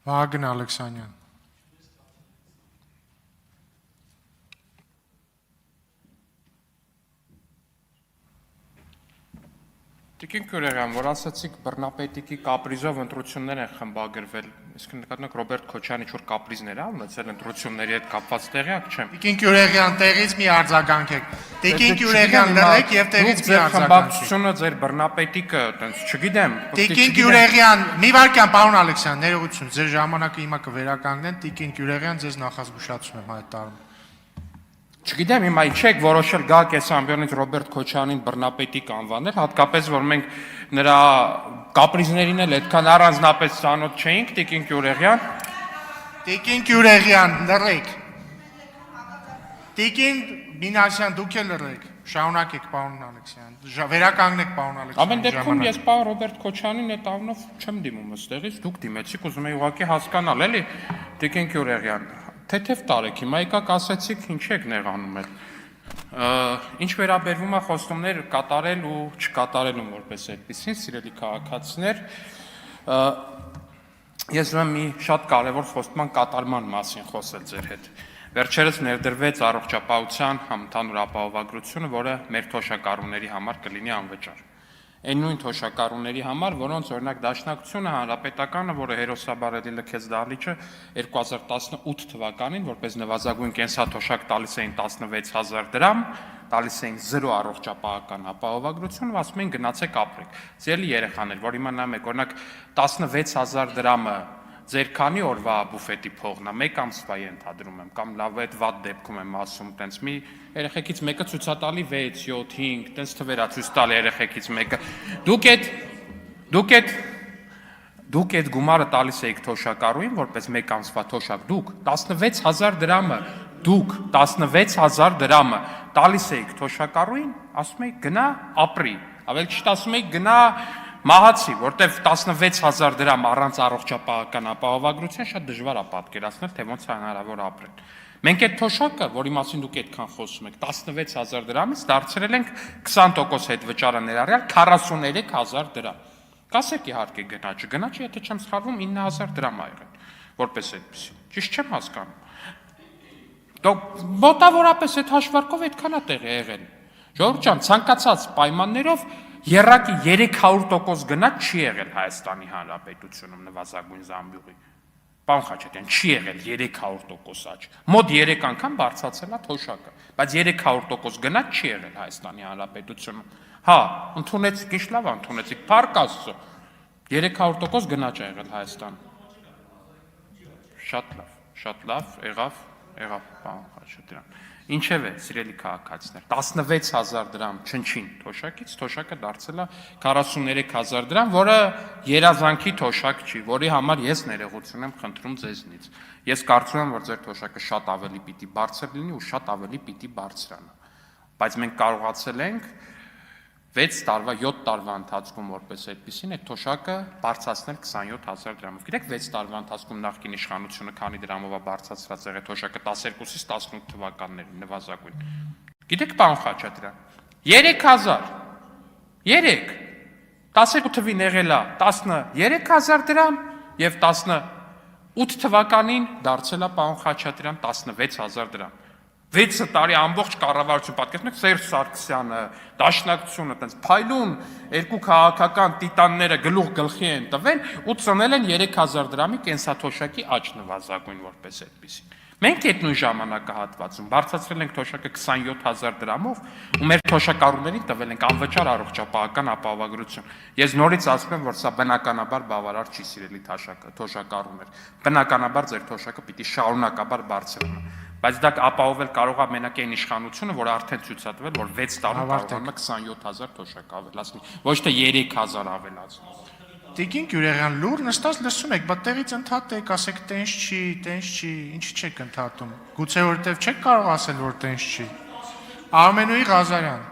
Վահագն Ալեքսանյան։ Տիկին Քյուրեղյան, որ ասացիք բռնապետիկի կապրիզով ընտրություններ են խմբագրվել, իսկ նկատմամբ Ռոբերտ Քոչյանի ինչ-որ կապրիզներ ա ունեցել ընտրությունների հետ կապված տեղյակ չեմ։ Տիկին Քյուրեղյան, տեղից մի արձագանքեք։ Տիկին Քյուրեղյան, լռեք եւ տեղից մի արձագանքեք։ Խմբակցությունը ձեր բռնապետիկը, այտենց, չգիտեմ։ Տիկին Քյուրեղյան, մի վարքյան, պարոն Ալեքսյան, ներողություն, ձեր ժամանակը հիմա կվերականգնեն, Տիկին Քյուրեղյան, ձեզ նախազգուշացում եմ հայտարարում։ Չգիտեմ, հիմա չեք որոշել գալ այս ամբիոնից Ռոբերտ Քոչյանին բռնապետիկ անվանել, հատկապես որ մենք նրա կապրիզներին էլ այդքան առանձնապես ծանոթ չէինք, Տիկին Քյուրեղյան։ Տիկին Քյուրեղյան, լռեք։ Տիկին Մինասյան, դուք էլ լռեք։ Շարունակեք, պարոն Ալեքսյան։ Վերականգնեք, պարոն Ալեքսյան։ Ամեն դեպքում ես պարոն Ռոբերտ Քոչյանին այդ անունով չեմ դիմում ըստեղից, դուք դիմեցիք, ուզում եի ուղղակի հասկանալ, էլի, Տիկին Քյուրեղյան։ Թեթև տարեք, հիմա եկաք ասացիք, ինչ եք նեղանում էլ։ Ինչ վերաբերվում է խոստումներ կատարել ու չկատարելուն որպես այդպեսին, սիրելի քաղաքացիներ, ես ուզում եմ մի շատ կարևոր խոստման կատարման մասին խոսել ձեր հետ։ Վերջերս ներդրվեց առողջապահության համընդհանուր ապահովագրությունը, որը մեր թոշակառուների համար կլինի անվճար։ Այն նույն թոշակառուների համար, որոնց օրինակ Դաշնակցությունը Հանրապետականը, որը հերոսաբարելի լքեց դահլիճը 2018 թվականին, որպես նվազագույն կենսաթոշակ տալիս էին 16000 դրամ, տալիս էին 0 առողջապահական ապահովագրություն, ու ասում էին գնացեք ապրեք։ Ձերի երեխաներ, որ իմանամ եք, օրինակ 16000 դրամը ձեր քանի օրվա բուֆետի փողն է, 1 ամսվա ենթադրում եմ, կամ լավ այդ վատ դեպքում եմ ասում, տենց մի երեխեքից մեկը ցույցատալի 6, 7, 5, տենց թվերա ցույց տալ երեխեքից մեկը։ Դուք այդ գումարը տալիս եք թոշակառուին, որպես 1 ամսվա թոշակ, դուք 16000 դրամը, դուք 16000 դրամը տալիս եք թոշակառուին, ասում եք գնա ապրի, ավելի ճիշտ ասում եք գնա մահացի, որտեվ 16000 դրամ առանց առողջապահական ապահովագրության շատ դժվար է պատկերացնել, թե ոնց է հնարավոր ապրել։ Մենք այդ թոշակը, որի մասին դուք այդքան խոսում եք, 16000 դրամից դարձրել ենք 20% հետ վճարը ներառյալ 43000 դրամ։ Կասեք իհարկե գնա, չգնա, եթե չեմ սխալվում 9000 դրամ ա եղել, որպես այդպեսի։ Ճիշտ չեմ հասկանում։ Մոտավորապես այդ հաշվարկով այդքան է տեղի եղել։ Ժողովուրդ ջան, ցանկացած պայմաններով եռակի 300% գնաց չի եղել Հայաստանի Հանրապետությունում նվազագույն զամբյուղի։ Պարոն Խաչատրյան, չի եղել 300% աճ։ Մոտ 3 անգամ բարձրացել է թոշակը, բայց 300% գնաց չի եղել Հայաստանի Հանրապետությունում։ Հա, ընդունեցիք, ինչ լավ ընդունեցիք, փառք Աստծո։ 300% գնաց է եղել Հայաստանում։ Շատ լավ, եղավ, պարոն Խաչատրյան։ Ինչևէ, սիրելի քաղաքացիներ, 16000 դրամ չնչին թոշակից թոշակը դարձել է 43000 դրամ, որը երազանքի թոշակ չի, որի համար ես ներողություն եմ խնդրում ձեզնից։ Ես կարծում եմ, որ ձեր թոշակը շատ ավելի պիտի բարձր լինի ու շատ ավելի պիտի բարձրանա։ Բայց մենք կարողացել ենք 6 տարվա, 7 տարվա ընթացքում որպես այդպեսին այդ թոշակը բարձրացնել 27000 դրամով։ Գիտեք 6 տարվա ընթացքում նախկին իշխանությունը քանի դրամով է բարձրացրած եղել թոշակը 12-ից 18 թվականներին նվազագույն։ Գիտեք պարոն Խաչատրյան, 3000 12 թվին եղել է 13000 դրամ եւ 18 թվականին դարձել է պարոն Խաչատրյան 16000 դրամ։ 6 տարի ամբողջ կառավարություն պատկերացնեք Սերժ Սարգսյանը, Դաշնակցությունը, այտենց փայլուն երկու քաղաքական տիտանները գլուխ գլխի են տվել ու ծնել են 3000 դրամի կենսաթոշակի աճ նվազագույն որպես այդպեսին։ Մենք այդ նույն ժամանակահատվածում բարձրացրել ենք թոշակը 27000 դրամով ու մեր թոշակառուներին տվել ենք անվճար առողջապահական ապահովագրություն։ Ես նորից ասում եմ, որ սա բնականաբար բավարար չի, սիրելի թոշակառուներ։ Բնականաբար ձեր թոշակը պիտի շարունակաբար բարձրանա։ Բայց դա ապահովել կարող է մենակ այն իշխանությունը, որ արդեն ցույցատվել, որ 6 տարում կարողանում է 27000 թոշակ ավելացնել, ոչ թե 3000 ավելացնել։ Տիկին Քյուրեղյան, լուր նստած լսում եք, բայց տեղից ընդհատեք, ասեք տենց չի, ինչի չեք ընդհատում։ Գուցե որտեվ չեք կարող ասել, որ տենց չի։ Արմենուհի Ղազարյան։